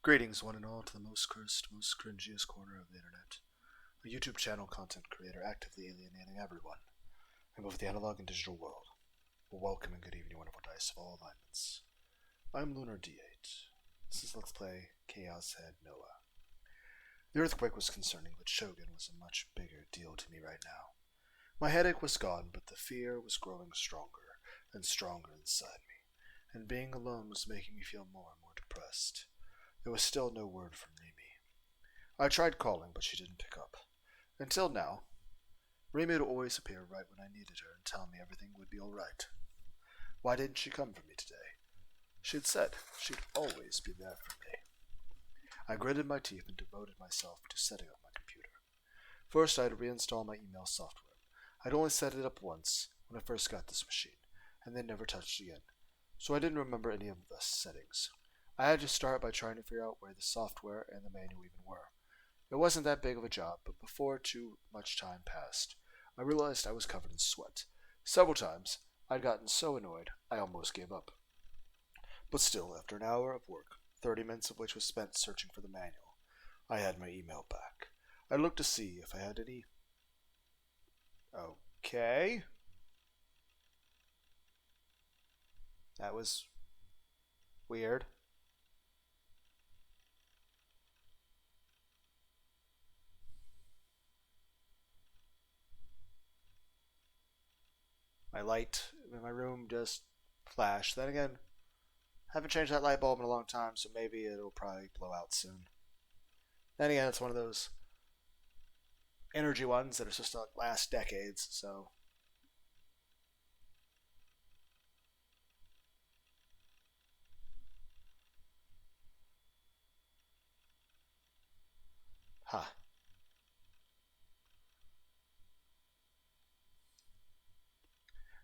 Greetings, one and all, to the most cursed, most cringiest corner of the internet. A YouTube channel content creator actively alienating everyone in both the analog and digital world. Well, welcome and good evening, wonderful dice of all alignments. I'm Lunar D8. This is Let's Play Chaos.Head Noah. The earthquake was concerning, but Shogun was a much bigger deal to me right now. My headache was gone, but the fear was growing stronger and stronger inside me, and being alone was making me feel more and more depressed. There was still no word from Remy. I tried calling, but she didn't pick up. Until now. Remy would always appear right when I needed her and tell me everything would be all right. Why didn't she come for me today? She'd said she'd always be there for me. I gritted my teeth and devoted myself to setting up my computer. First, I had to reinstall my email software. I'd only set it up once when I first got this machine, and then never touched it again, so I didn't remember any of the settings. I had to start by trying to figure out where the software and the manual even were. It wasn't that big of a job, but before too much time passed, I realized I was covered in sweat. Several times, I'd gotten so annoyed, I almost gave up. But still, after an hour of work, 30 minutes of which was spent searching for the manual, I had my email back. I looked to see if I had any... Okay. That was weird. My light in my room just flashed. Then again, haven't changed that light bulb in a long time, so maybe it'll probably blow out soon. Then again, it's one of those energy ones that are supposed to last decades, so... Huh.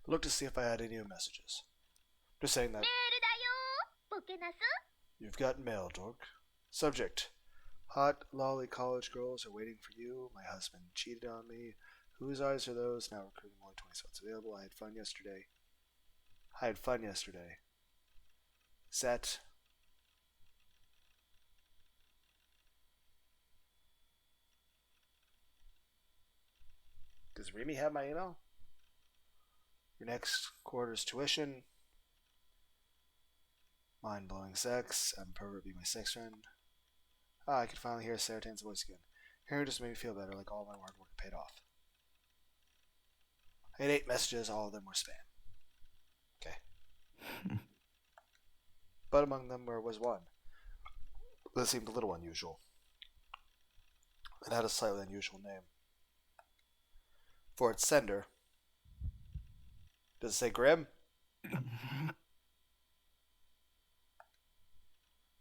Look to see if I had any new messages. Just saying that. You've got mail, dork. Subject. Hot lolly college girls are waiting for you. My husband cheated on me. Whose eyes are those? Now recruiting only 20 spots available. I had fun yesterday. Set. Does Remy have my email? Your next quarter's tuition. Mind-blowing sex. I'm a pervert, be my sex friend. I could finally hear Saratain's voice again. Hearing just made me feel better, like all my hard work paid off. I had 8 messages, all of them were spam. Okay. But among them was one that seemed a little unusual. It had a slightly unusual name. For its sender. Does it say Grim? I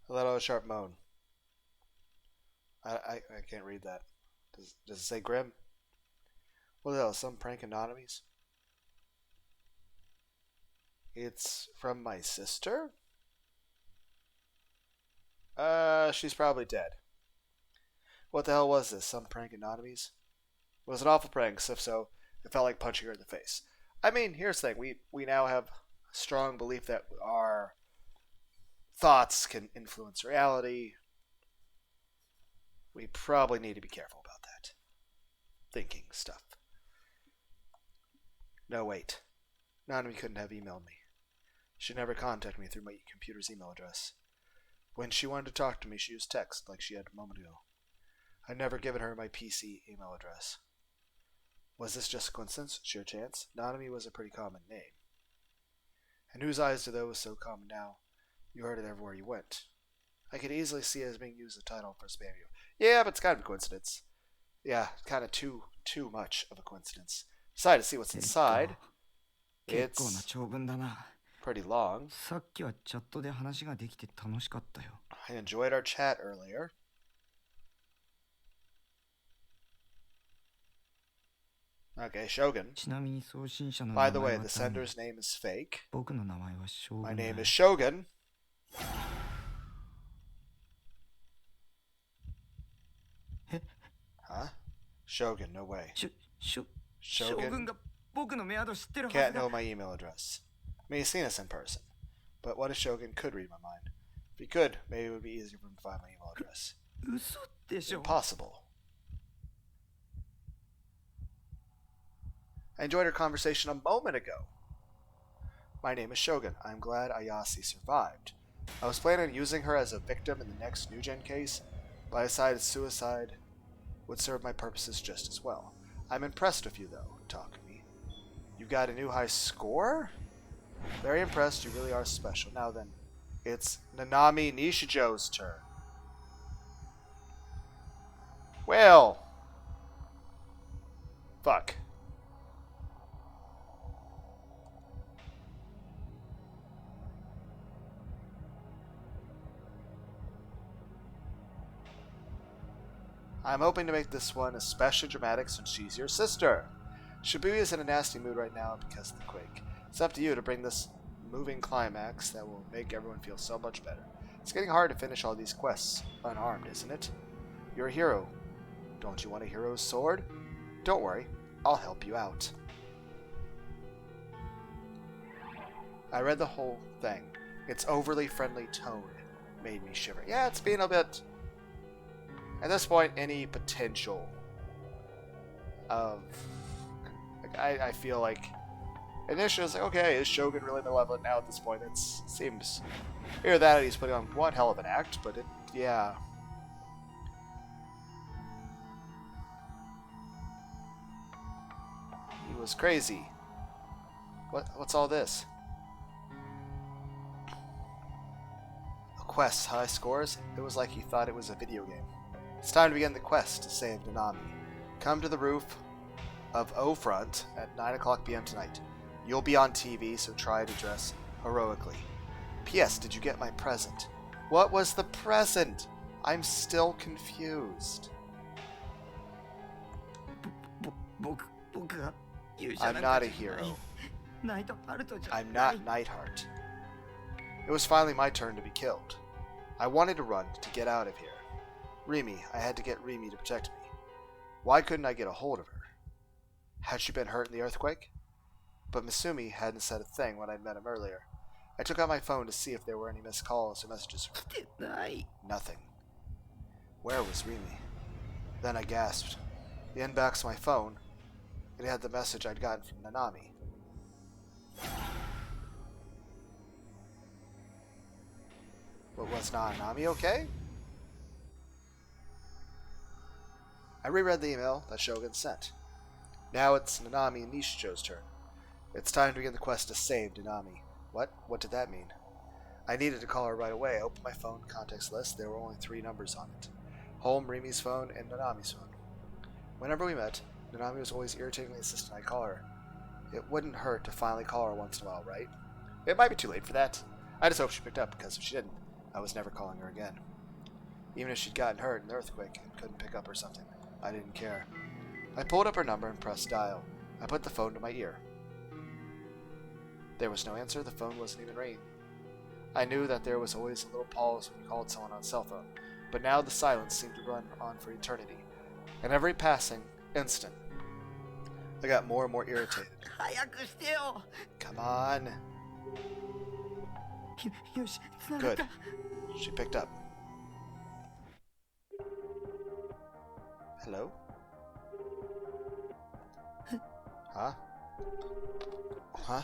let out a sharp moan. I can't read that. Does it say Grim? What the hell, some prank anonymies? It's from my sister? She's probably dead. What the hell was this? Some prank anonymies? It was an awful prank, if so, it felt like punching her in the face. I mean, here's the thing. We now have a strong belief that our thoughts can influence reality. We probably need to be careful about that. Thinking stuff. No, wait. Nanami couldn't have emailed me. She never contacted me through my computer's email address. When she wanted to talk to me, she used text like she had a moment ago. I'd never given her my PC email address. Was this just a coincidence? Sheer chance? Nanami was a pretty common name. And whose eyes do those so common now? You heard it everywhere you went. I could easily see it as being used as a title for a spam video. Yeah, but it's kind of a coincidence. Yeah, kind of too much of a coincidence. Decided to see what's inside. It's pretty long. I enjoyed our chat earlier. Okay, Shogun. By the way, the sender's name is fake. My name is Shogun. Huh? Shogun, no way. Shogun can't know my email address. I mean, he's seen us in person. But what if Shogun could read my mind? If he could, maybe it would be easier for him to find my email address. 嘘でしょ Impossible. I enjoyed our conversation a moment ago. My name is Shogun. I'm glad Ayase survived. I was planning on using her as a victim in the next New Gen case, but I decided suicide would serve my purposes just as well. I'm impressed with you, though, Takumi. You got a new high score? Very impressed. You really are special. Now then, it's Nanami Nishijo's turn. Well. Fuck. I'm hoping to make this one especially dramatic since she's your sister. Shibuya is in a nasty mood right now because of the quake. It's up to you to bring this moving climax that will make everyone feel so much better. It's getting hard to finish all these quests unarmed, isn't it? You're a hero. Don't you want a hero's sword? Don't worry, I'll help you out. I read the whole thing. Its overly friendly tone made me shiver. Yeah, it's being a bit... At this point, any potential of... I feel like... Initially, it's like, okay, is Shogun really malevolent? Now at this point, it seems... Either that or he's putting on one hell of an act, but it... Yeah. He was crazy. What's all this? Quests, high scores? It was like he thought it was a video game. It's time to begin the quest to save Nanami. Come to the roof of O Front at 9:00 p.m. tonight. You'll be on TV, so try to dress heroically. P.S. Did you get my present? What was the present? I'm still confused. I'm not a hero. I'm not Nightheart. It was finally my turn to be killed. I wanted to run to get out of here. Rimi, I had to get Rimi to protect me. Why couldn't I get a hold of her? Had she been hurt in the earthquake? But Misumi hadn't said a thing when I'd met him earlier. I took out my phone to see if there were any missed calls or messages. Nothing. Where was Rimi? Then I gasped. The inbox of my phone, it had the message I'd gotten from Nanami. But was Nanami okay? I reread the email that Shogun sent. Now it's Nanami and Nishijo's turn. It's time to begin the quest to save Nanami. What? What did that mean? I needed to call her right away. I opened my phone contacts list. There were only 3 numbers on it. Home, Rimi's phone, and Nanami's phone. Whenever we met, Nanami was always irritatingly insistent I call her. It wouldn't hurt to finally call her once in a while, right? It might be too late for that. I just hope she picked up, because if she didn't, I was never calling her again. Even if she'd gotten hurt in the earthquake and couldn't pick up or something, I didn't care. I pulled up her number and pressed dial. I put the phone to my ear. There was no answer. The phone wasn't even ringing. I knew that there was always a little pause when you called someone on a cell phone, but now the silence seemed to run on for eternity. And every passing instant, I got more and more irritated. Come on. Good. She picked up. Hello? Huh? Huh?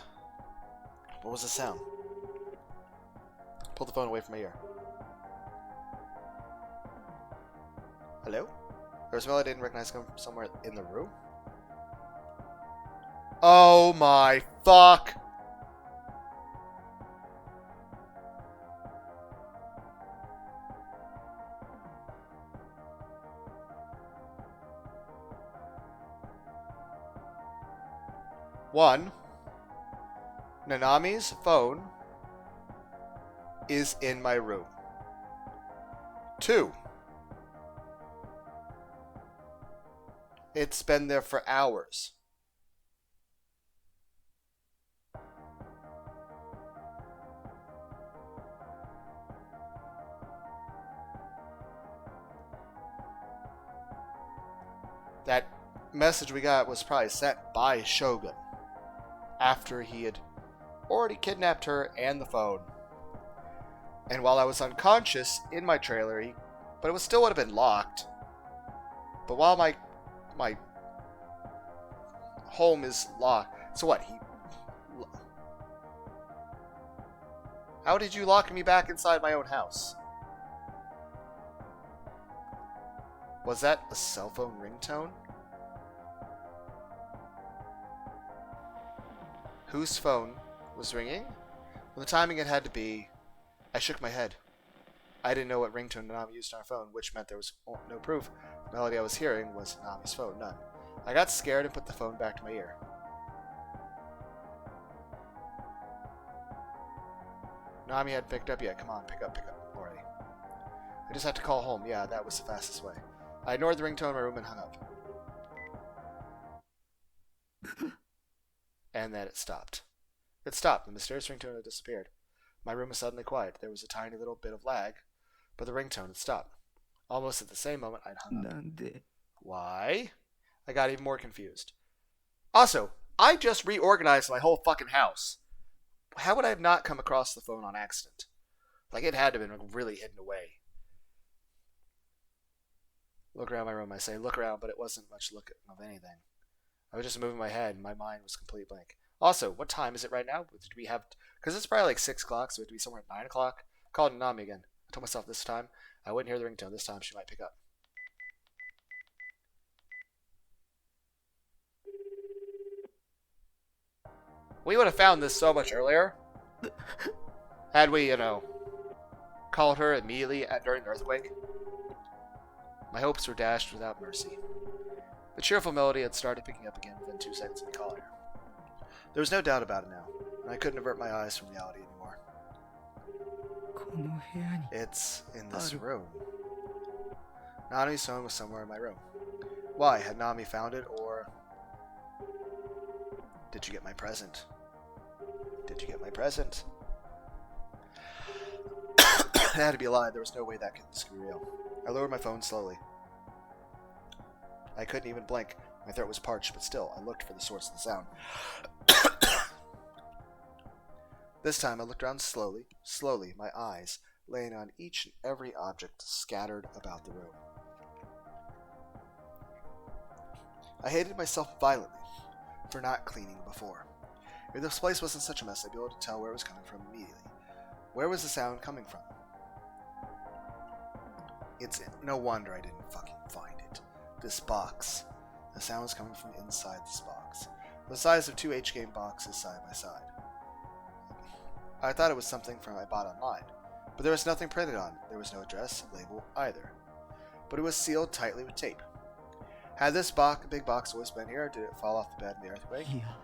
What was the sound? Pull the phone away from my ear. Hello? There was a smell I didn't recognize coming from somewhere in the room? Oh my fuck! One, Nanami's phone is in my room. 2, it's been there for hours. That message we got was probably sent by Shogun after he had already kidnapped her and the phone. And while I was unconscious in my trailer, but it still would have been locked. But while my home is locked, so what? How did you lock me back inside my own house? Was that a cell phone ringtone? Whose phone was ringing? Well, the timing it had to be. I shook my head. I didn't know what ringtone Nami used on her phone, which meant there was no proof. The melody I was hearing was Nami's phone, none. I got scared and put the phone back to my ear. Nami hadn't picked up yet. Come on, pick up already. I just had to call home. Yeah, that was the fastest way. I ignored the ringtone in my room and hung up. And then it stopped. It stopped. The mysterious ringtone had disappeared. My room was suddenly quiet. There was a tiny little bit of lag, but the ringtone had stopped. Almost at the same moment, I'd hung up. Why? I got even more confused. Also, I just reorganized my whole fucking house. How would I have not come across the phone on accident? Like, it had to have been really hidden away. Look around my room, I say. Look around, but it wasn't much look of anything. I was just moving my head, and my mind was completely blank. Also, what time is it right now? Did we have... Because it's probably like 6 o'clock, so we have to be somewhere at 9 o'clock. I called Nami again. I told myself this time I wouldn't hear the ringtone. This time she might pick up. We would have found this so much earlier. Had we, called her immediately during the earthquake. My hopes were dashed without mercy. The cheerful melody had started picking up again within 2 seconds of me calling her. There was no doubt about it now, and I couldn't avert my eyes from reality anymore. It's in this room. Nami's phone was somewhere in my room. Why? Had Nami found it, or... Did you get my present? Did you get my present? It had to be a lie. There was no way this could be real. I lowered my phone slowly. I couldn't even blink. My throat was parched, but still, I looked for the source of the sound. This time, I looked around slowly, my eyes laying on each and every object scattered about the room. I hated myself violently for not cleaning before. If this place wasn't such a mess, I'd be able to tell where it was coming from immediately. Where was the sound coming from? It's no wonder I didn't fucking find it. This box. The sound was coming from inside this box. The size of 2 H-game boxes side by side. I thought it was something I bought online, but there was nothing printed on it. There was no address, label, either. But it was sealed tightly with tape. Had this big box always been here, or did it fall off the bed in the earthquake? Yeah.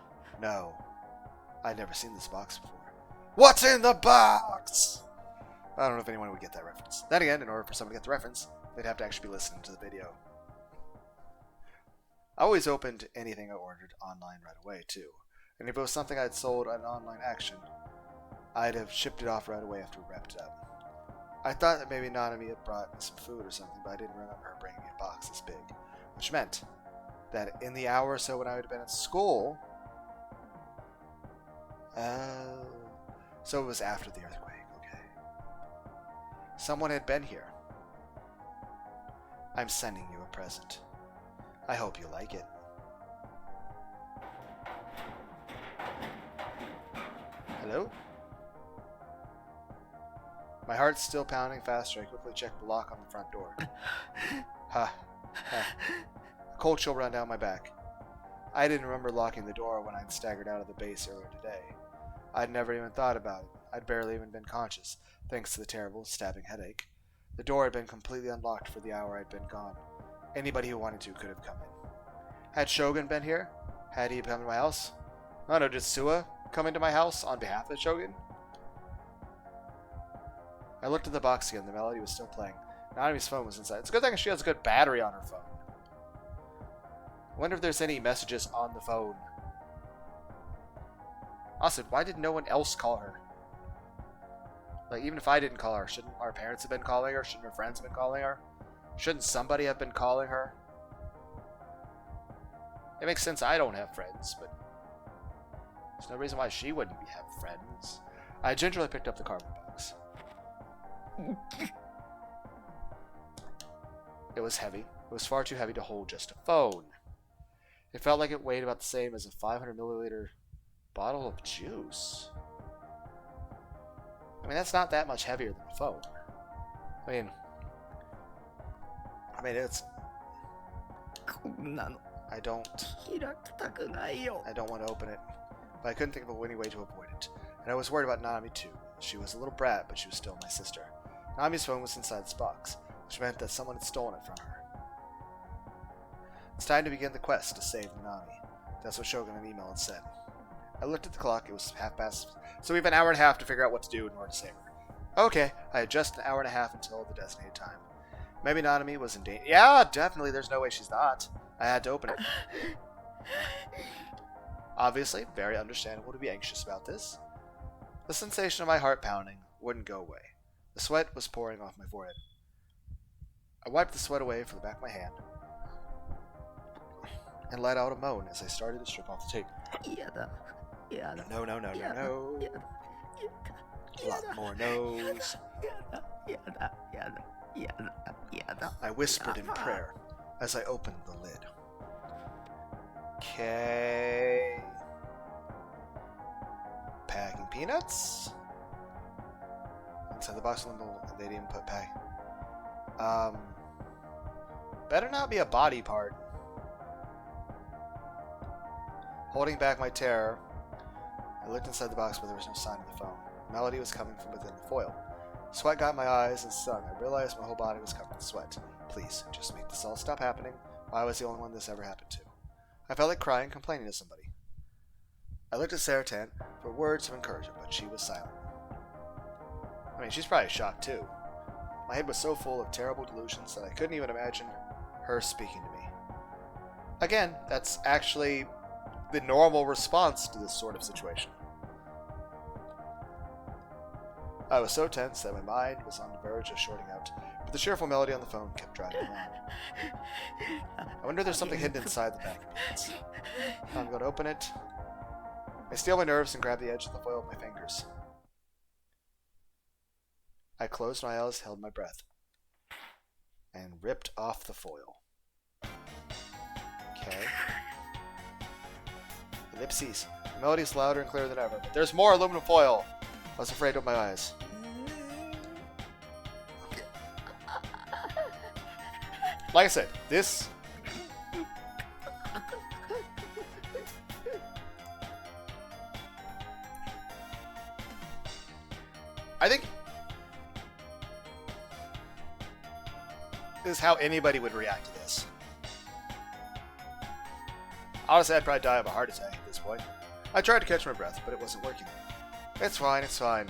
No. I'd never seen this box before. What's in the box? I don't know if anyone would get that reference. Then again, in order for someone to get the reference, they'd have to actually be listening to the video. I always opened anything I ordered online right away, too. And if it was something I'd sold at an online auction, I'd have shipped it off right away after we wrapped it up. I thought that maybe Nanami had brought me some food or something, but I didn't remember her bringing me a box this big. Which meant that in the hour or so when I would have been at school... so it was after the earthquake, okay. Someone had been here. I'm sending you a present. I hope you like it. Hello? My heart's still pounding faster. I quickly checked the lock on the front door. Ha. A cold chill ran down my back. I didn't remember locking the door when I'd staggered out of the base earlier today. I'd never even thought about it. I'd barely even been conscious, thanks to the terrible, stabbing headache. The door had been completely unlocked for the hour I'd been gone. Anybody who wanted to could have come in. Had Shogun been here? Had he come to my house? Oh no, did Sua come into my house on behalf of Shogun? I looked at the box again. The melody was still playing. Nanami's phone was inside. It's a good thing she has a good battery on her phone. I wonder if there's any messages on the phone. Also, why did no one else call her? Like, even if I didn't call her, shouldn't our parents have been calling her? Shouldn't her friends have been calling her? Shouldn't somebody have been calling her? It makes sense I don't have friends, but there's no reason why she wouldn't have friends. I gingerly picked up the cardboard box. It was heavy. It was far too heavy to hold just a phone. It felt like it weighed about the same as a 500 milliliter bottle of juice. I mean, that's not that much heavier than a phone. I mean, it's... I don't want to open it. But I couldn't think of any way to avoid it. And I was worried about Nanami too. She was a little brat, but she was still my sister. Nanami's phone was inside this box, which meant that someone had stolen it from her. It's time to begin the quest to save Nanami. That's what Shogun in an email had said. I looked at the clock. It was 1:30. So we have an hour and a half to figure out what to do in order to save her. Okay, I had just an hour and a half until the designated time. Maybe Nanami was in danger. Yeah, definitely. There's no way she's not. I had to open it. Obviously, very understandable to be anxious about this. The sensation of my heart pounding wouldn't go away. The sweat was pouring off my forehead. I wiped the sweat away from the back of my hand and let out a moan as I started to strip off the tape. No. A lot more no's. I whispered in prayer as I opened the lid. Okay. Packing peanuts. Inside the box, they didn't put pack. Better not be a body part. Holding back my terror, I looked inside the box, but there was no sign of the phone. The melody was coming from within the foil. Sweat got my eyes and stung. I realized my whole body was covered in sweat. Please, just make this all stop happening. Why was the only one this ever happened to? I felt like crying, complaining to somebody. I looked at Saratan for words of encouragement, but she was silent. I mean, she's probably shocked too. My head was so full of terrible delusions that I couldn't even imagine her speaking to me. Again, that's actually the normal response to this sort of situation. I was so tense that my mind was on the verge of shorting out, but the cheerful melody on the phone kept driving me on. I wonder if there's something hidden inside the back of my hands. I'm going to open it. I steel my nerves and grab the edge of the foil with my fingers. I closed my eyes, held my breath, and ripped off the foil. Okay. Ellipses. The melody is louder and clearer than ever, but there's more aluminum foil. I was afraid to open my eyes. Like I said, this... I think this is how anybody would react to this. Honestly, I'd probably die of a heart attack at this point. I tried to catch my breath, but it wasn't working. It's fine, it's fine.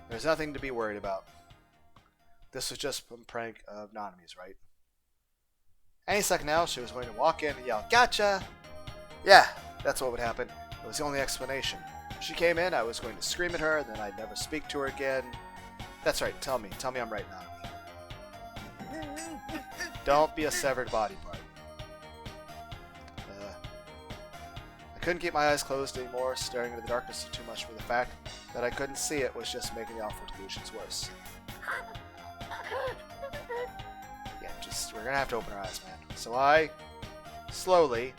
There's nothing to be worried about. This was just a prank of Nanami's, right? Any second now, she was going to walk in and yell, "Gotcha!" Yeah, that's what would happen. It was the only explanation. If she came in, I was going to scream at her, and then I'd never speak to her again. That's right, tell me I'm right, Nanami. Don't be a severed body part. I couldn't keep my eyes closed anymore. Staring into the darkness was too much for the fact that I couldn't see it was just making the awful delusions worse. Yeah, we're gonna have to open our eyes, man. So I slowly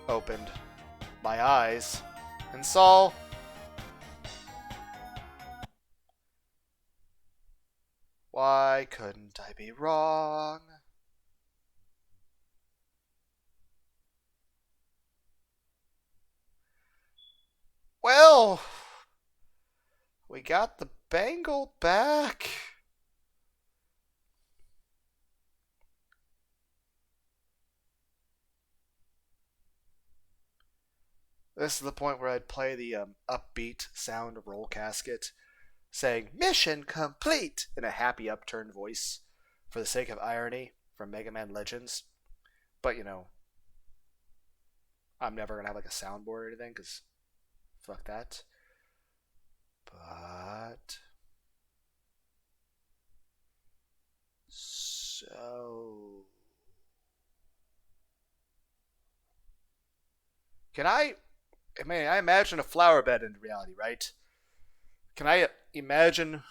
opened my eyes and saw why couldn't I be wrong? Well, we got the bangle back. This is the point where I'd play the upbeat sound of roll casket, saying "Mission complete" in a happy upturned voice, for the sake of irony from Mega Man Legends. But you know, I'm never gonna have like a soundboard or anything, because fuck that. But so can I imagine a flower bed in reality, right? Can I imagine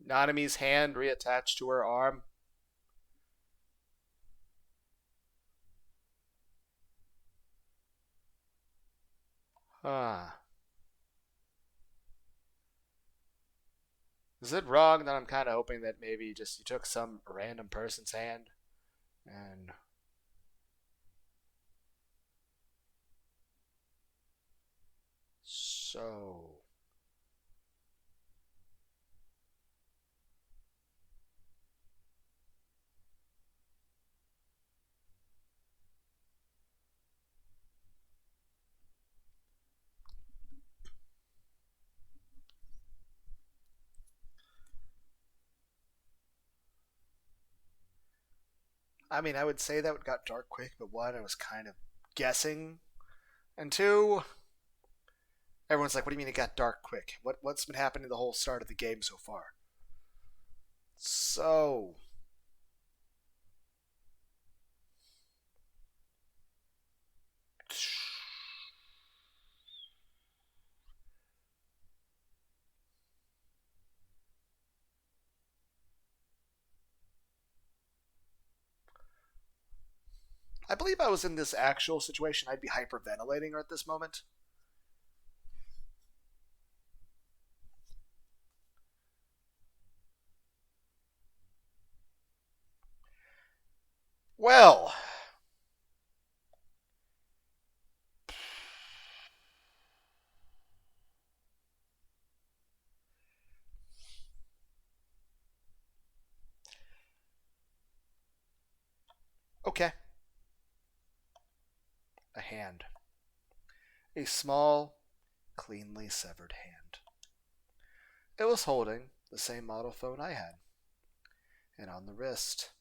Nanami's hand reattached to her arm. Ah. Is it wrong that I'm kind of hoping that maybe just you took some random person's hand and... So... I mean, I would say that it got dark quick, but one, I was kind of guessing. And two, everyone's like, what do you mean it got dark quick? What's been happening the whole start of the game so far? So... I believe I was in this actual situation, I'd be hyperventilating at this moment. Well... Okay. A hand. A small, cleanly severed hand. It was holding the same model phone I had. And on the wrist.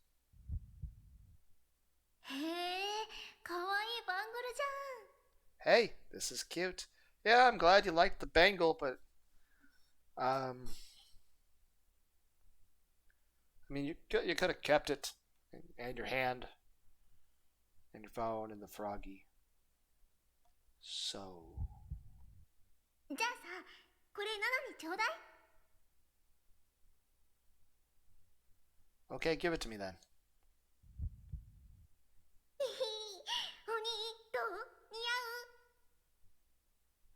Hey, this is cute. Yeah, I'm glad you liked the bangle, but... I mean, you could have kept it. And your hand. And your phone and the froggy. So... Okay, give it to me then.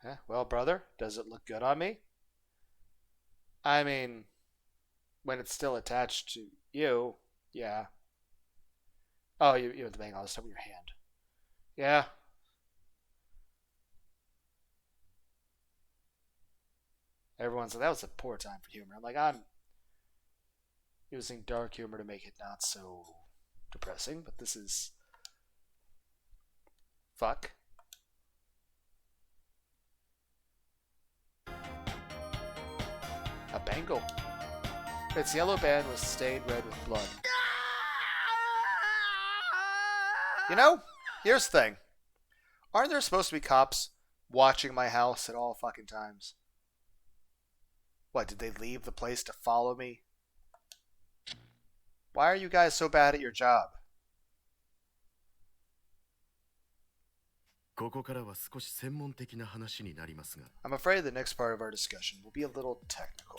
Huh? Well, brother, does it look good on me? I mean, when it's still attached to you, yeah. Oh, you have the bang all this stuff with your hand. Yeah. Everyone's like, that was a poor time for humor. I'm like, I'm using dark humor to make it not so depressing, but this is... Fuck. A bangle. Its yellow band was stained red with blood. You know, here's the thing. Aren't there supposed to be cops watching my house at all fucking times? What, did they leave the place to follow me? Why are you guys so bad at your job? I'm afraid the next part of our discussion will be a little technical.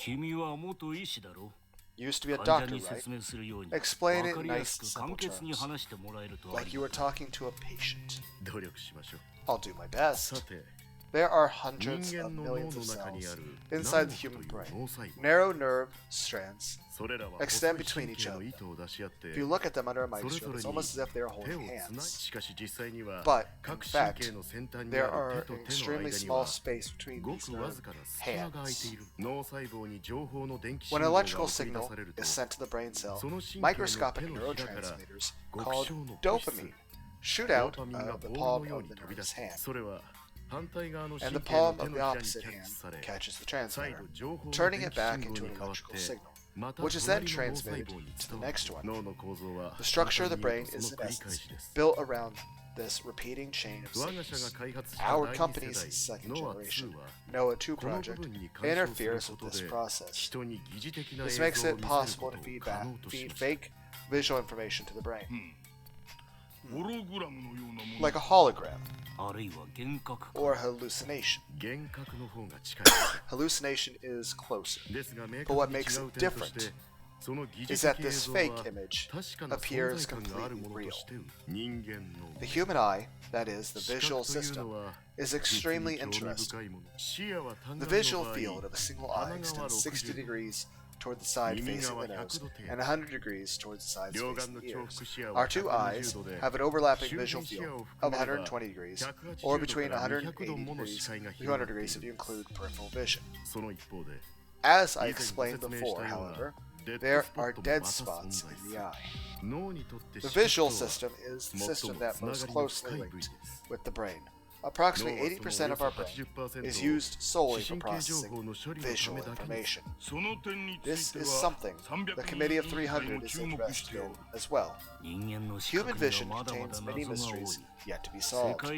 Used to be a doctor, right? Explain it in nice, simple terms. Like you were talking to a patient. I'll do my best. There are hundreds of millions of cells inside the human brain. Narrow nerve strands extend between each other. If you look at them under a microscope, it's almost as if they are holding hands. But, in fact, there are an extremely small space between these nerve hands. When an electrical signal is sent to the brain cell, microscopic neurotransmitters called dopamine shoot out of the palm of the nervous hand. And the palm of the opposite hand catches the transmitter, turning it back into an electrical signal, which is then transmitted to the next one. The structure of the brain is, in essence, built around this repeating chain of signals. Our company's second generation, Noah 2 project, interferes with this process. This makes it possible to feed fake visual information to the brain. like a hologram, or hallucination. Hallucination is closer, but what makes it different is that this fake image appears completely real. The human eye, that is, the visual system, is extremely interesting. The visual field of a single eye extends 60 degrees toward the side facing the nose and 100 degrees towards the sides facing the ears. Our two eyes have an overlapping visual field of 120 degrees, or between 180 degrees and 200 degrees if you include peripheral vision. As I explained before, however, there are dead spots in the eye. The visual system is the system that most closely linked with the brain. Approximately 80% of our brain is used solely for processing visual information. This is something the Committee of 300 is interested in as well. Human vision contains many mysteries yet to be solved.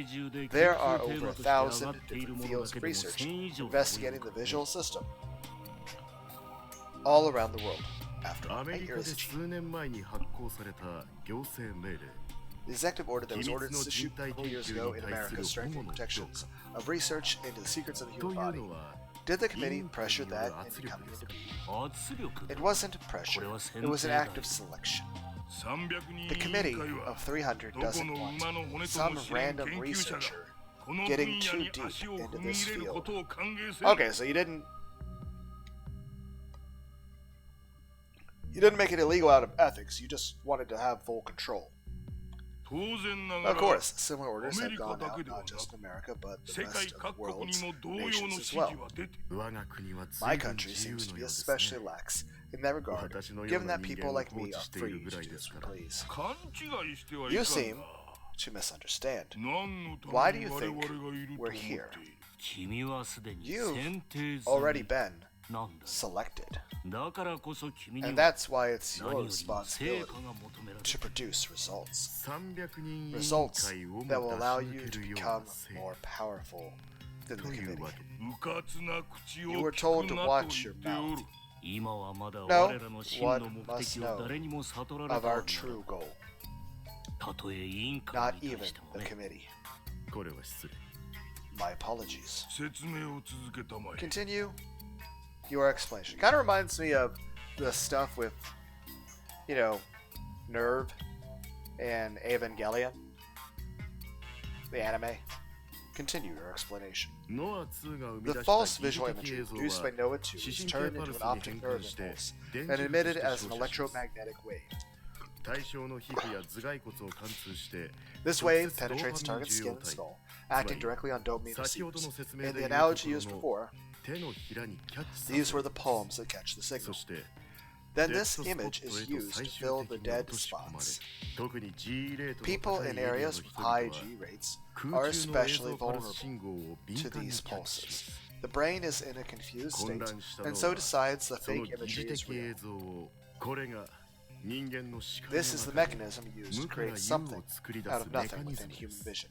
There are over 1,000 different fields of research investigating the visual system all around the world. After all, the executive order that was ordered issued a couple years ago in America strengthening protections of research into the secrets of the human body. Did the committee pressure that into coming into being? It wasn't pressure, it was an act of selection. The Committee of 300 doesn't want some random researcher getting too deep into this field. Okay, so you didn't make it illegal out of ethics, you just wanted to have full control. Of course, similar orders have gone out not just in America, but the rest of the world's nations as well. My country seems to be especially lax in that regard, given that people like me are free to do as we please. You seem to misunderstand. Why do you think we're here? You've already been selected. And that's why it's your responsibility to produce results. Results that will allow you to become more powerful than the committee. You were told to watch your mouth. No, one must know of our true goal. Not even the committee. My apologies. Continue your explanation. Kind of reminds me of the stuff with, Nerve and Evangelion, the anime. Continue your explanation. The false visual imagery produced by Noah 2 is turned into an optic nerve impulse and emitted as an electromagnetic wave. This wave penetrates target skin and skull, acting directly on dopamine receivers. In the analogy used before, these were the palms that catch the signal. Then this image is used to fill the dead spots. People in areas with high G rates are especially vulnerable to these pulses. The brain is in a confused state, and so decides the fake imagery is real. This is the mechanism used to create something out of nothing within human vision.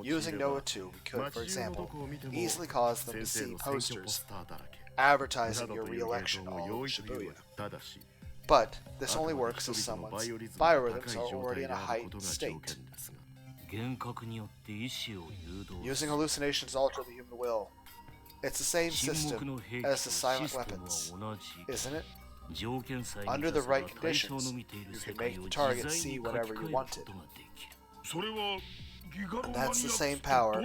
Using Noah 2, we could, for example, easily cause them to see posters advertising your re-election all over Shibuya. But this only works if someone's biorhythms are already in a heightened state. Using hallucinations to alter the human will. It's the same system as the silent weapons, isn't it? Under the right conditions, you can make the target see whatever you wanted. And that's the same power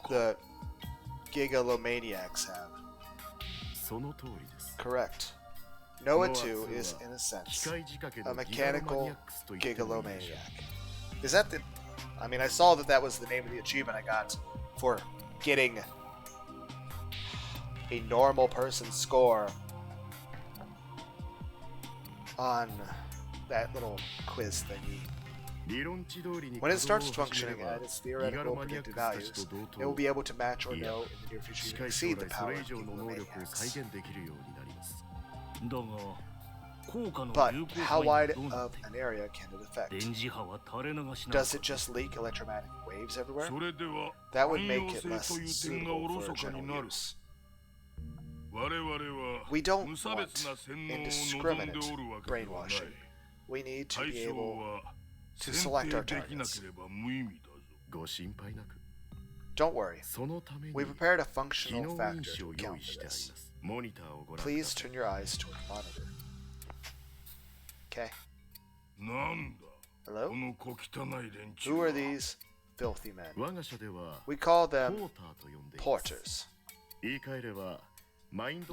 the gigalomaniacs have. Correct. Noah 2 is, in a sense, a mechanical gigalomaniac. Is that the... I saw that was the name of the achievement I got for getting a normal person's score on that little quiz thingy. When it starts functioning at its theoretical predicted values, it will be able to match or know in the near future to exceed the power of gigalomaniacs. But how wide of an area can it affect? Does it just leak electromagnetic waves everywhere? That would make it less suitable for general use. We don't want indiscriminate brainwashing. We need to be able to select our targets. Don't worry, we prepared a functional factor to account for this. Please turn your eyes toward the monitor. Okay. Hello? Who are these filthy men? We call them porters. You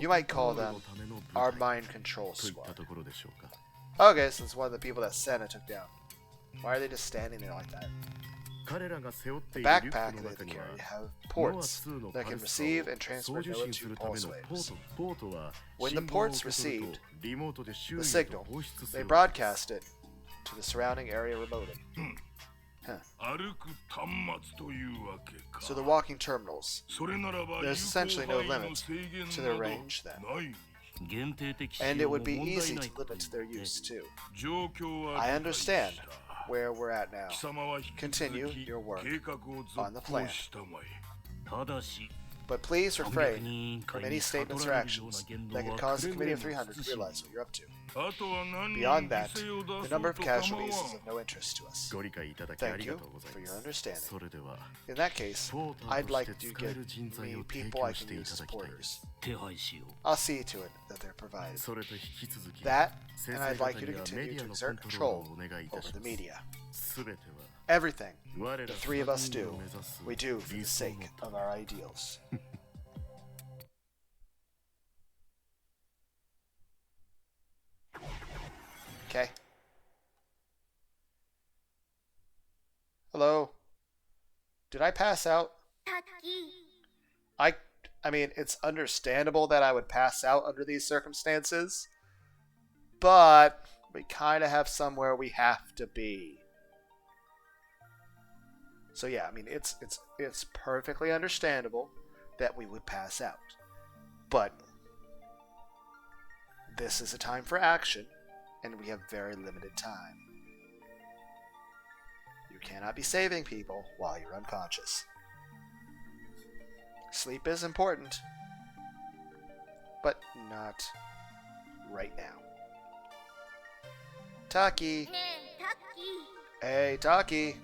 might call them our mind control squad. Okay, so it's one of the people that Senna took down. Why are they just standing there like that? The backpack they carry have ports that can receive and transfer Noah 2 pulse waves. When the ports received the signal, they broadcast it to the surrounding area remotely. So they're walking terminals. There's essentially no limit to their range then. And it would be easy to limit their use too. I understand where we're at now. Continue your work on the plan. But please refrain from any statements or actions that could cause the Committee of 300 to realize what you're up to. Beyond that, the number of casualties is of no interest to us. Thank you for your understanding. In that case, I'd like to get me people I can use as porters. I'll see to it that they're provided. That, and I'd like you to continue to exert control over the media. Everything the three of us do, we do for the sake of our ideals. Okay. Hello? Did I pass out? I mean, it's understandable that I would pass out under these circumstances, but we kind of have somewhere we have to be. So yeah, I mean, it's perfectly understandable that we would pass out. But this is a time for action, and we have very limited time. You cannot be saving people while you're unconscious. Sleep is important, but not right now. Taki! Hey, Taki!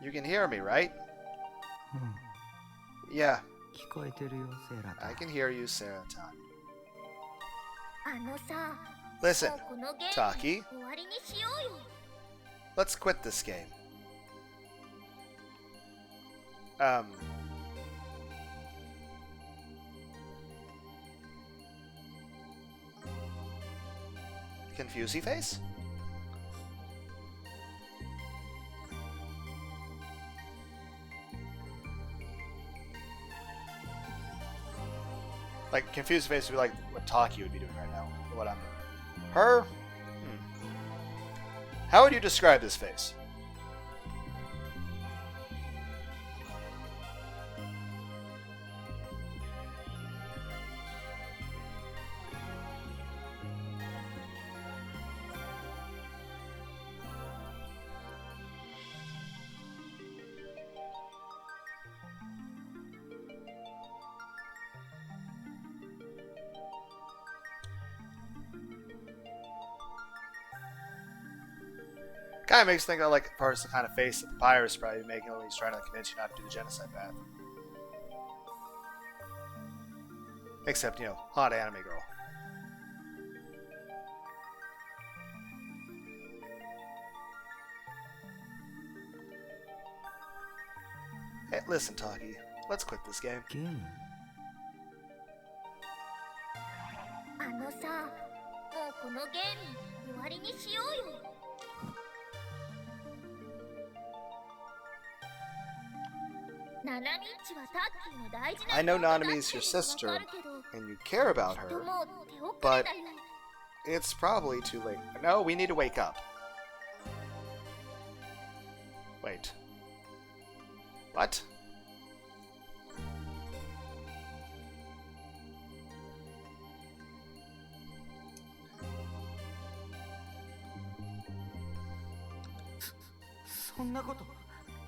You can hear me, right? Yeah. I can hear you, Sarah-tan. Listen, Taki. Let's quit this game. Confusey face? Like, confused face would be like what Taki would be doing right now. Or what I'm doing. Her? How would you describe this face? Kind of makes you think of like parts the kind of face that the pirate's probably making when he's trying to convince you not to do the genocide path. Except, you know, hot anime girl. Hey, listen, Taki. Let's quit this game. I know Nanami's your sister, and you care about her, but it's probably too late. No, we need to wake up. Wait. What?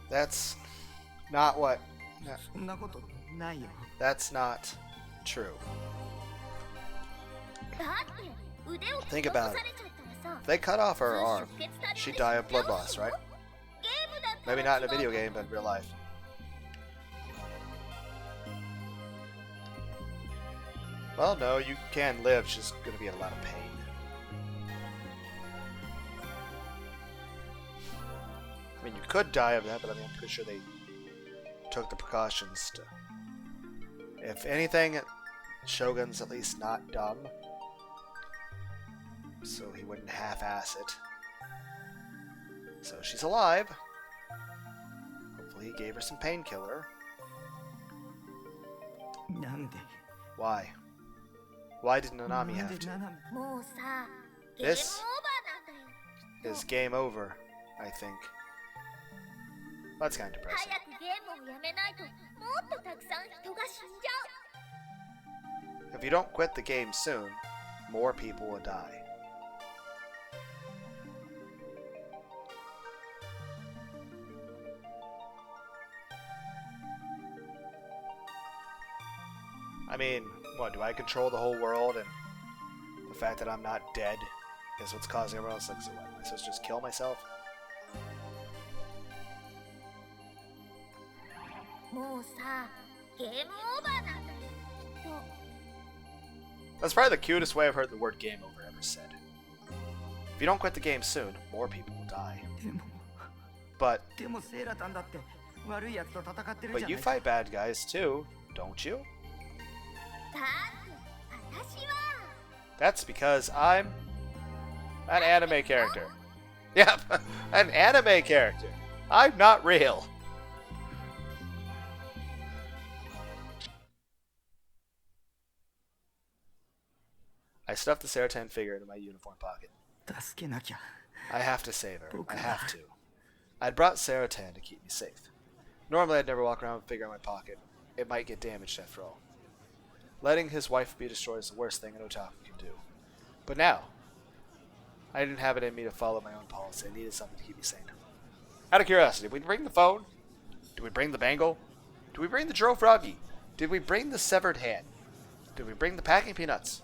That's not what... That's not true. Think about it. If they cut off her arm, she'd die of blood loss, right? Maybe not in a video game, but in real life. Well, no, you can live, she's gonna be in a lot of pain. I mean, you could die of that, but I mean, I'm pretty sure they took the precautions to... If anything, Shogun's at least not dumb, so he wouldn't half-ass it. So she's alive. Hopefully he gave her some painkiller. Why? Why did Nanami have to? This is game over, I think. That's kind of depressing. If you don't quit the game soon, more people will die. I mean, what, do I control the whole world, and the fact that I'm not dead is what's causing everyone else? Like, so what, am I supposed to just kill myself? That's probably the cutest way I've heard the word game over ever said. If you don't quit the game soon, more people will die. But you fight bad guys too, don't you? That's because I'm an anime character. Yep, an anime character. I'm not real. I stuffed the Serotan figure into my uniform pocket. I have to save her. I have to. I'd brought Serotan to keep me safe. Normally I'd never walk around with a figure in my pocket. It might get damaged after all. Letting his wife be destroyed is the worst thing an otaku can do. But now, I didn't have it in me to follow my own policy. I needed something to keep me sane. Out of curiosity, did we bring the phone? Did we bring the bangle? Did we bring the Dro Froggy? Did we bring the severed hand? Did we bring the packing peanuts?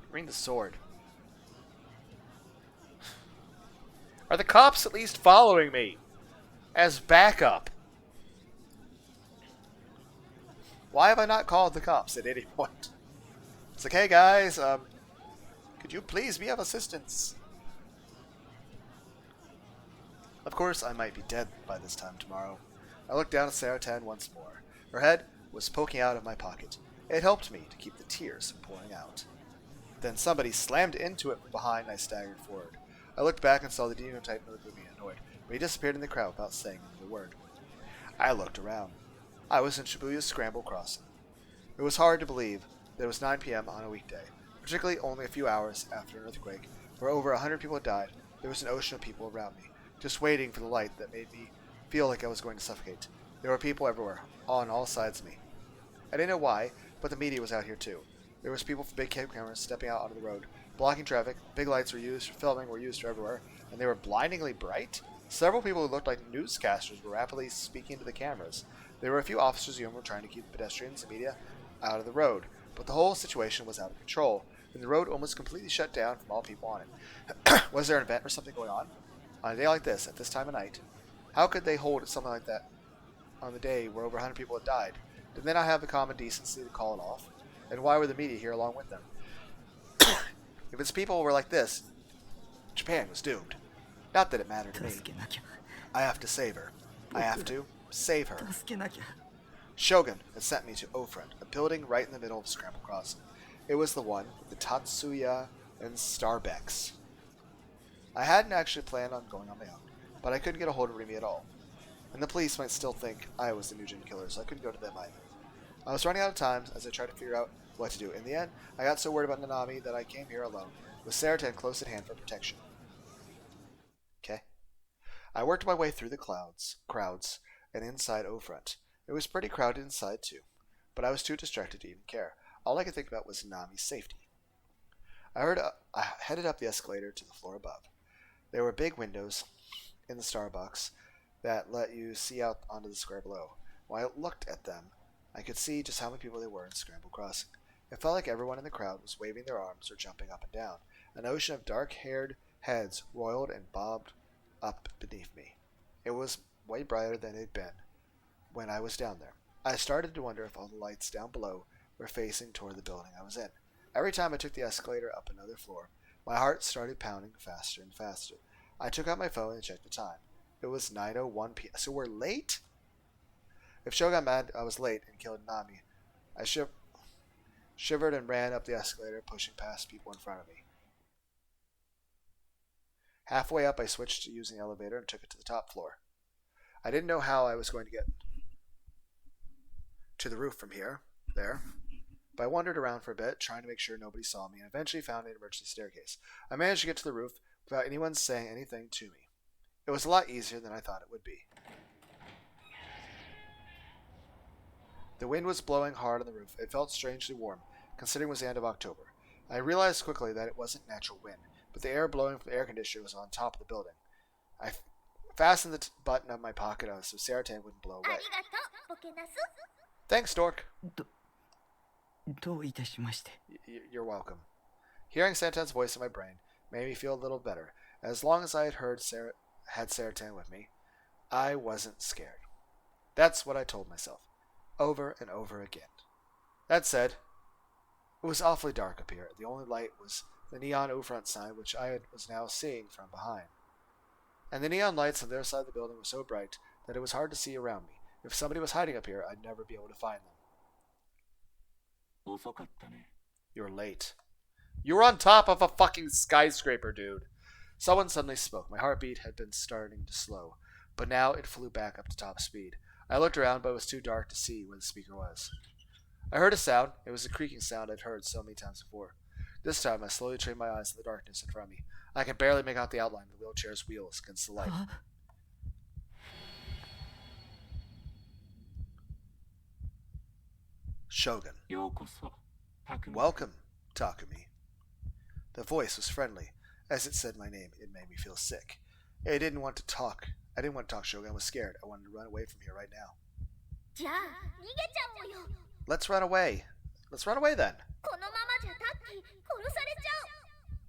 Did we bring the sword? Are the cops at least following me as backup? Why have I not called the cops at any point? It's like, hey guys, could you please be of assistance? Of course, I might be dead by this time tomorrow. I looked down at Serotan once more. Her head was poking out of my pocket. It helped me to keep the tears from pouring out. Then somebody slammed into it from behind and I staggered forward. I looked back and saw the Dino Titan look at me annoyed, but he disappeared in the crowd without saying another word. I looked around. I was in Shibuya's Scramble Crossing. It was hard to believe that it was 9 p.m. on a weekday, particularly only a few hours after an earthquake, where over 100 people had died. There was an ocean of people around me, just waiting for the light that made me feel like I was going to suffocate. There were people everywhere, on all sides of me. I didn't know why, but the media was out here too. There was people with big cameras stepping out onto the road, blocking traffic. Big lights were used for filming, were used for everywhere, and they were blindingly bright. Several people who looked like newscasters were rapidly speaking to the cameras. There were a few officers who were trying to keep pedestrians and media out of the road, but the whole situation was out of control, and the road almost completely shut down from all people on it. Was there an event or something going on a day like this, at this time of night? How could they hold something like that on the day where over 100 people had died? Did they not have the common decency to call it off? And why were the media here along with them? If its people were like this, Japan was doomed. Not that it mattered to me. I have to save her. I have to save her. Shogun had sent me to Ofrent, a building right in the middle of Scramble Crossing. It was the one with the Tatsuya and Starbucks. I hadn't actually planned on going on my own, but I couldn't get a hold of Remy at all. And the police might still think I was the Nugent killer, so I couldn't go to them either. I was running out of time as I tried to figure out what to do. In the end, I got so worried about Nanami that I came here alone, with Serotan close at hand for protection. Okay. I worked my way through the crowds, and inside Ofrent. It was pretty crowded inside too, but I was too distracted to even care. All I could think about was Nami's safety. I headed up the escalator to the floor above. There were big windows in the Starbucks that let you see out onto the square below. When I looked at them, I could see just how many people there were in Scramble Crossing. It felt like everyone in the crowd was waving their arms or jumping up and down, An ocean of dark-haired heads roiled and bobbed up beneath me. It was way brighter than it had been when I was down there. I started to wonder if all the lights down below were facing toward the building I was in. Every time I took the escalator up another floor, my heart started pounding faster and faster. I took out my phone and checked the time. It was 9:01 p.m. So we're late? If Sho got mad I was late and killed Nami, I shivered and ran up the escalator, pushing past people in front of me. Halfway up, I switched to using the elevator and took it to the top floor. I didn't know how I was going to get to the roof from there, but I wandered around for a bit, trying to make sure nobody saw me, and eventually found an emergency staircase. I managed to get to the roof without anyone saying anything to me. It was a lot easier than I thought it would be. The wind was blowing hard on the roof. It felt strangely warm, considering it was the end of October. I realized quickly that it wasn't natural wind, but the air blowing from the air conditioner was on top of the building. I fastened the button of my pocket on so Saratan wouldn't blow away. Thanks, Dork. You're welcome. Hearing Saratan's voice in my brain made me feel a little better. As long as I had Saratan with me, I wasn't scared. That's what I told myself, over and over again. That said, it was awfully dark up here. The only light was the neon O-front sign, which I was now seeing from behind. And the neon lights on the other side of the building were so bright that it was hard to see around me. If somebody was hiding up here, I'd never be able to find them. You're late. You were on top of a fucking skyscraper, dude. Someone suddenly spoke. My heartbeat had been starting to slow, but now it flew back up to top speed. I looked around, but it was too dark to see where the speaker was. I heard a sound. It was the creaking sound I'd heard so many times before. This time, I slowly trained my eyes to the darkness in front of me. I could barely make out the outline of the wheelchair's wheels against the light. Shogun. Welcome, Takumi. The voice was friendly. As it said my name, it made me feel sick. I didn't want to talk, Shogun. I was scared. I wanted to run away from here right now. Let's run away. Let's run away then.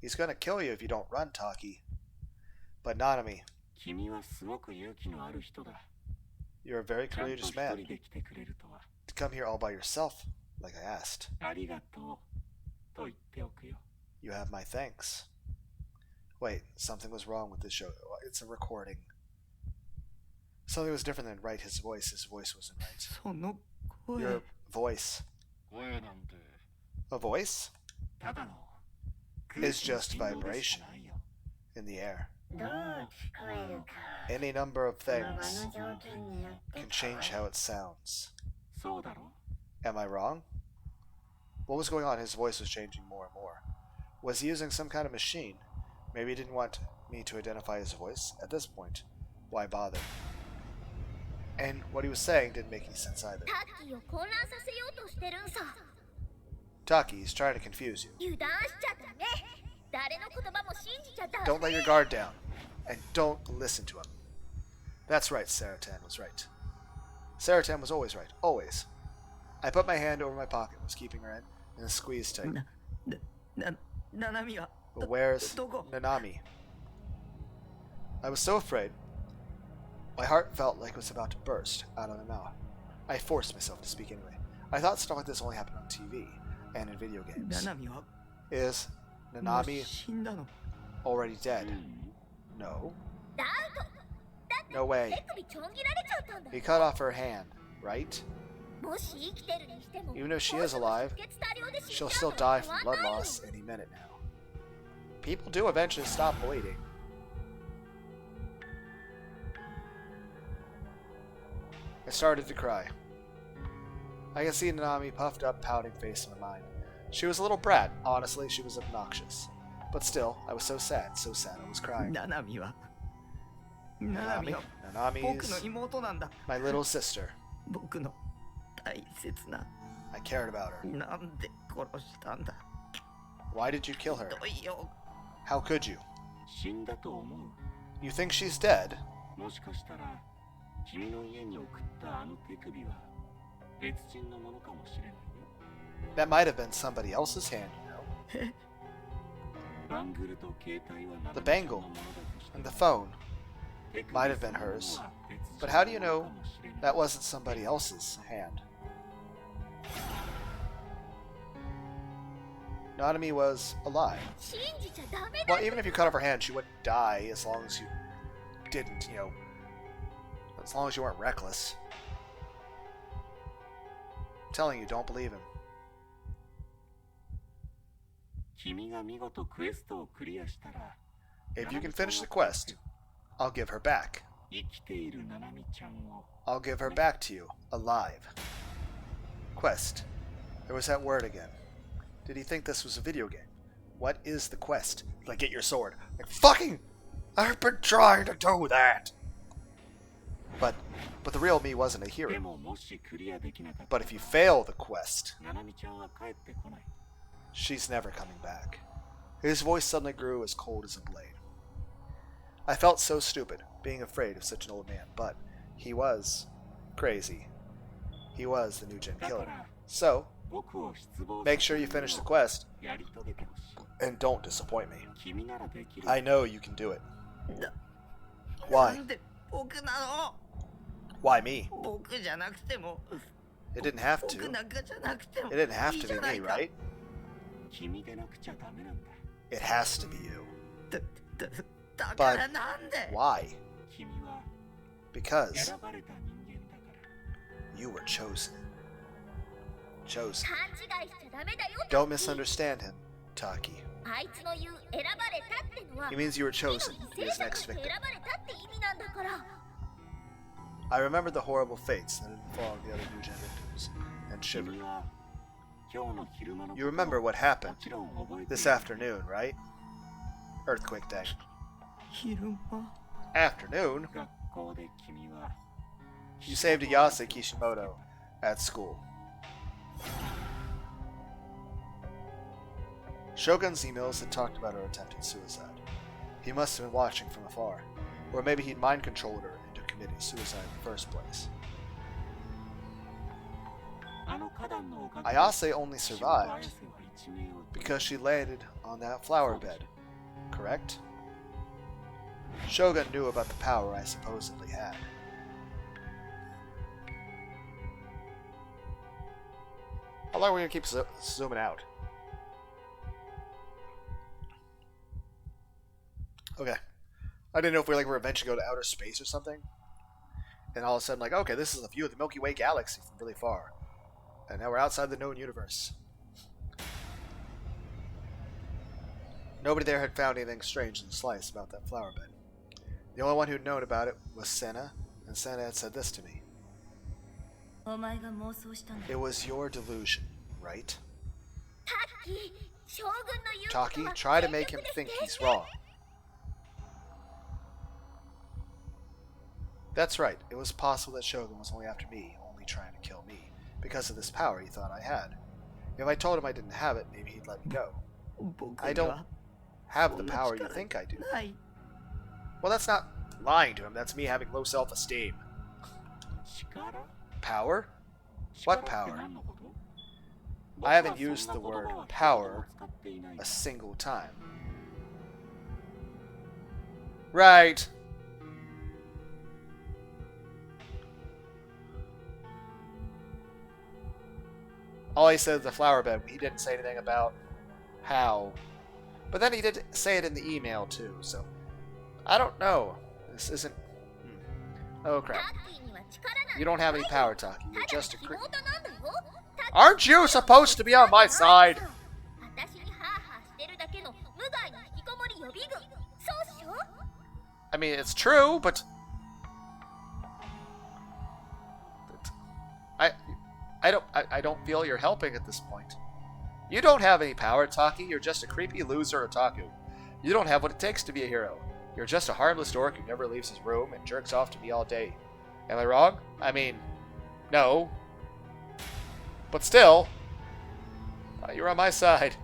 He's gonna kill you if you don't run, Taki. But Nanami, you're a very courageous man. To come here all by yourself, like I asked. You have my thanks. Wait, something was wrong with this show. It's a recording. Something was different than right. His voice wasn't right. Your voice. A voice? Is just vibration in the air. Any number of things can change how it sounds. Am I wrong? What was going on? His voice was changing more and more. Was he using some kind of machine? Maybe he didn't want me to identify his voice. At this point, why bother? And what he was saying didn't make any sense either. Taki, he's trying to confuse you. Don't let your guard down. And don't listen to him. That's right, Saratan was right. Saratan was always right. Always. I put my hand over my pocket, was keeping her in, and squeezed tight. But where's Nanami? I was so afraid. My heart felt like it was about to burst out of my mouth. I forced myself to speak anyway. I thought stuff like this only happened on TV and in video games. Is Nanami already dead? No. No way. He cut off her hand, right? Even if she is alive, she'll still die from blood loss any minute now. People do eventually stop bleeding. I started to cry. I could see Nanami puffed up, pouting face in my mind. She was a little brat. Honestly, she was obnoxious. But still, I was so sad I was crying. Nanami's my little sister. I cared about her. Why did you kill her? How could you? You think she's dead? That might have been somebody else's hand, you know. The bangle and the phone might have been hers, but how do you know that wasn't somebody else's hand? Nanami was alive. Well, even if you cut off her hand, she wouldn't die as long as you didn't, as long as you weren't reckless. I'm telling you, don't believe him. If you can finish the quest, I'll give her back. I'll give her back to you, alive. Quest. There was that word again. Did he think this was a video game? What is the quest? Like, get your sword. Like, fucking! I've been trying to do that! But the real me wasn't a hero. But if you fail the quest, she's never coming back. His voice suddenly grew as cold as a blade. I felt so stupid, being afraid of such an old man, but he was crazy. He was the new gen killer. So, make sure you finish the quest, and don't disappoint me. I know you can do it. Why? Why me? It didn't have to. It didn't have to be me, right? It has to be you. But why? Because you were chosen. Chosen. Don't misunderstand him, Taki. He means you were chosen to be his next victim. I remembered the horrible fates that had befallen the other new gen victims, and shivered. You remember what happened this afternoon, right? Earthquake day. Afternoon? You saved Ayase Kishimoto at school. Shogun's emails had talked about her attempted suicide. He must have been watching from afar, or maybe he'd mind-controlled her into committing suicide in the first place. Ayase only survived because she landed on that flower bed, correct? Shogun knew about the power I supposedly had. How long are we going to keep zooming out? Okay. I didn't know if we were eventually go to outer space or something. And all of a sudden, okay, this is a view of the Milky Way galaxy from really far. And now we're outside the known universe. Nobody there had found anything strange in the slice about that flower bed. The only one who'd known about it was Senna, and Senna had said this to me. It was your delusion, right? Taki, try to make him think he's wrong. That's right, it was possible that Shogun was only after me, only trying to kill me, because of this power he thought I had. If I told him I didn't have it, maybe he'd let me go. I don't have the power you think I do. Well, that's not lying to him, that's me having low self-esteem. Power? What power? I haven't used the word power a single time. Right. All he said is the flower bed. He didn't say anything about how. But then he did say it in the email too, so I don't know. This isn't... Oh crap. You don't have any power, Taki. You're just a creep. Aren't you supposed to be on my side? I mean, it's true, but... I don't feel you're helping at this point. You don't have any power, Taki. You're just a creepy loser otaku. You don't have what it takes to be a hero. You're just a harmless dork who never leaves his room and jerks off to me all day. Am I wrong? I mean, no. But still, you're on my side.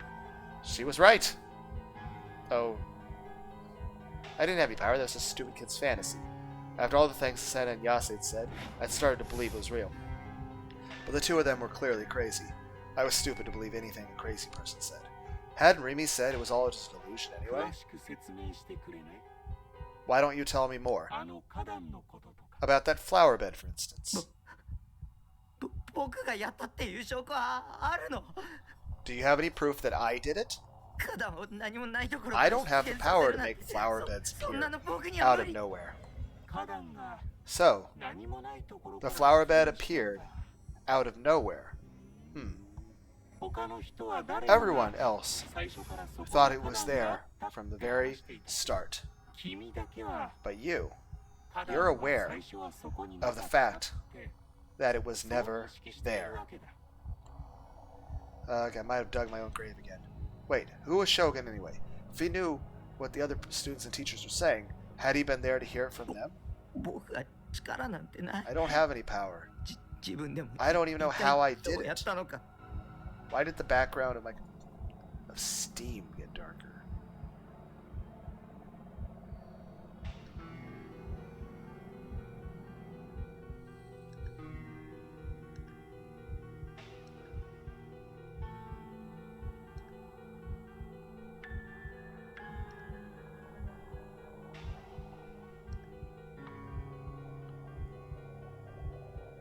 She was right. Oh. I didn't have any power. That was a stupid kid's fantasy. After all the things Senna and Yase had said, I'd started to believe it was real. But the two of them were clearly crazy. I was stupid to believe anything a crazy person said. Hadn't Remy said it was all just an illusion anyway? Why don't you tell me more? About that flower bed, for instance. Do you have any proof that I did it? I don't have the power to make flower beds appear out of nowhere. So, the flower bed appeared out of nowhere. Everyone else thought it was there from the very start. But you're aware of the fact that it was never there. Okay, I might have dug my own grave again. Wait, who was Shogun anyway? If he knew what the other students and teachers were saying, had he been there to hear it from them? I don't have any power. I don't even know how I did it. Why did the background of steam get darker?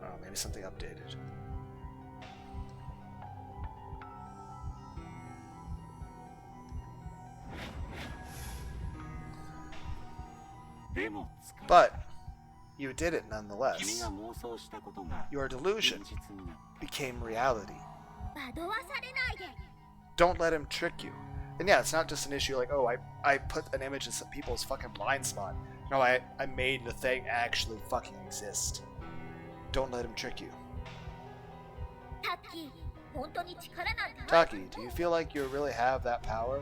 Oh, maybe something updated. But you did it nonetheless. Your delusion became reality. Don't let him trick you. And yeah, it's not just an issue like, oh, I put an image in some people's fucking blind spot. No, I made the thing actually fucking exist. Don't let him trick you. Taki, do you feel like you really have that power?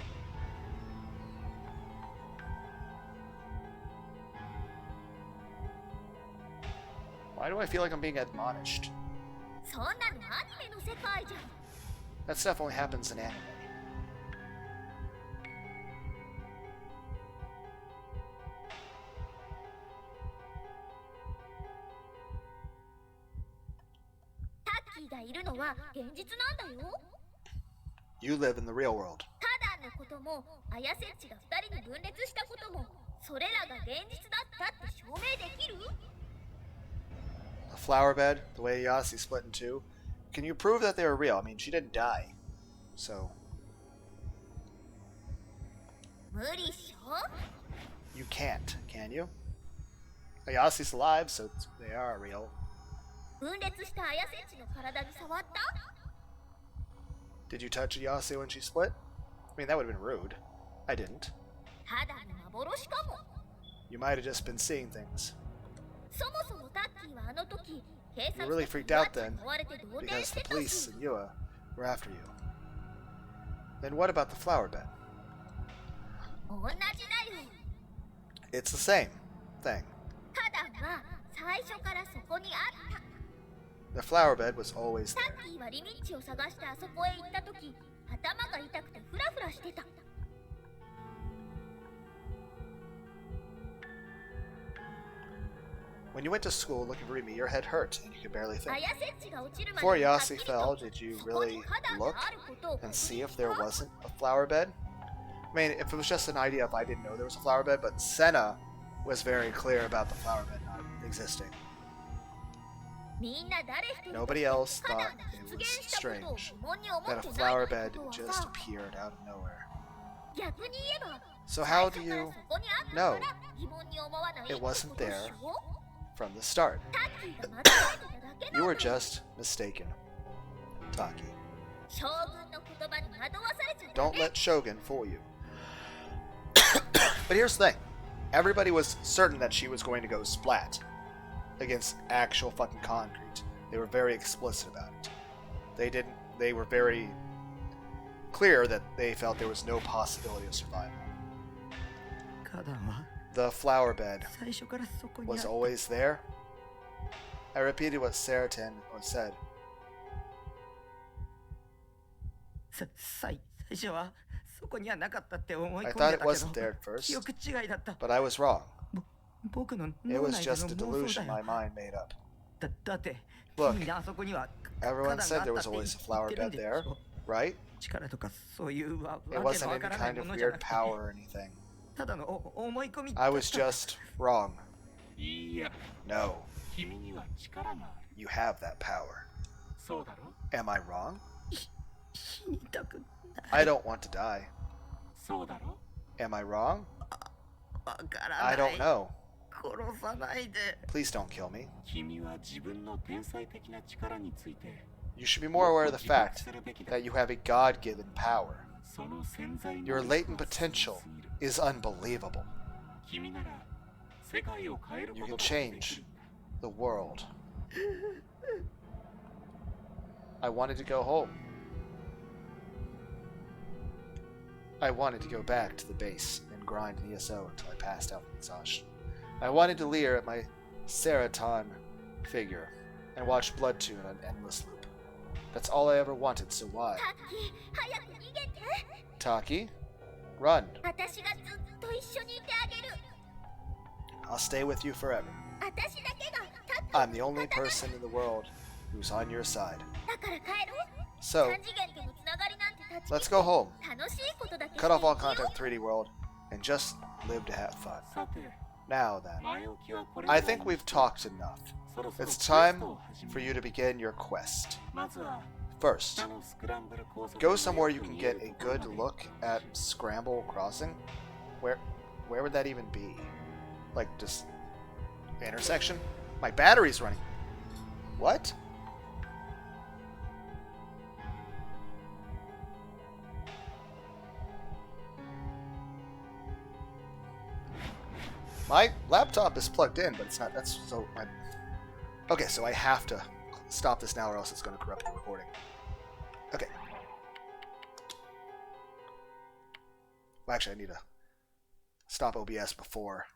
Why do I feel like I'm being admonished? That stuff only happens in anime. You live in the real world. A flower bed, the way Yasi split in two. Can you prove that they were real? I mean, she didn't die. So. You can't, can you? Ayasi's alive, so they are real. Did you touch Ayase when she split? I mean, that would have been rude. I didn't. You might have just been seeing things. You really freaked out then, because the police and Yua were after you. Then what about the flower bed? It's the same thing. The flower bed was always there. When you went to school looking for Remy, your head hurt and you could barely think. Before Yasi fell, did you really look and see if there wasn't a flower bed? I mean, if it was just an idea, if I didn't know there was a flower bed, but Senna was very clear about the flower bed not existing. Nobody else thought it was strange that a flower bed just appeared out of nowhere. So how do you know it wasn't there from the start? You were just mistaken, Taki. Don't let Shogun fool you. But here's the thing. Everybody was certain that she was going to go splat against actual fucking concrete. They were very explicit about it. They were very clear that they felt there was no possibility of survival. The flower bed was always there. I repeated what Saratan said. I thought it wasn't there at first, but I was wrong. It was just a delusion my mind made up. Look, everyone said there was always a flower bed there. right? 力とかそういうわ It わけの wasn't わ any からない kind も of のじゃ weird なくて power or anything. ただの思い込み I was just wrong. いいや、 No, 君には力がある。 you have that power. そうだろ？ Am I wrong? 死にたくない I don't want to die. そうだろ？ Am I wrong? わからな I い don't know. 殺さないで Please don't kill me. 君は自分の天才的な力について You should be more aware of the fact that you have a God-given power. その潜在能 Your 力 latent は potential すぎる。 is unbelievable. 君なら世界を変える You こと can ができ change るんだ。 the world. I wanted to go home. I wanted to go back to the base and grind an ESO until I passed out from exhaustion. I wanted to leer at my Seraton figure and watch Blood Tune on an endless loop. That's all I ever wanted, so why? 早く逃げて Taki, run. 私がずっと一緒にいてあげる I'll stay with you forever. 私だけがタッ I'm the only person in the world who's on your side. だから帰ろう So, 三次元とのつながりなんて断ち let's go home. 楽しいことだけ Cut off all して生 contact きよ 3D world and just live to have fun. さて、 Now then, 前置きはこれ I ぐらい think に we've talked enough. そろそろ It's クエス time トを始め for you to begin your quest. まずは First, 北のスクランブル交差点 go の somewhere you よく can 見え get る a ところ good まで look at Scramble Crossing. Where would that even be? Like just intersection? My battery's running. What? My laptop is plugged in, but it's not. That's so. Okay, so I have to stop this now, or else it's going to corrupt the recording. Okay. Well, actually, I need to stop OBS before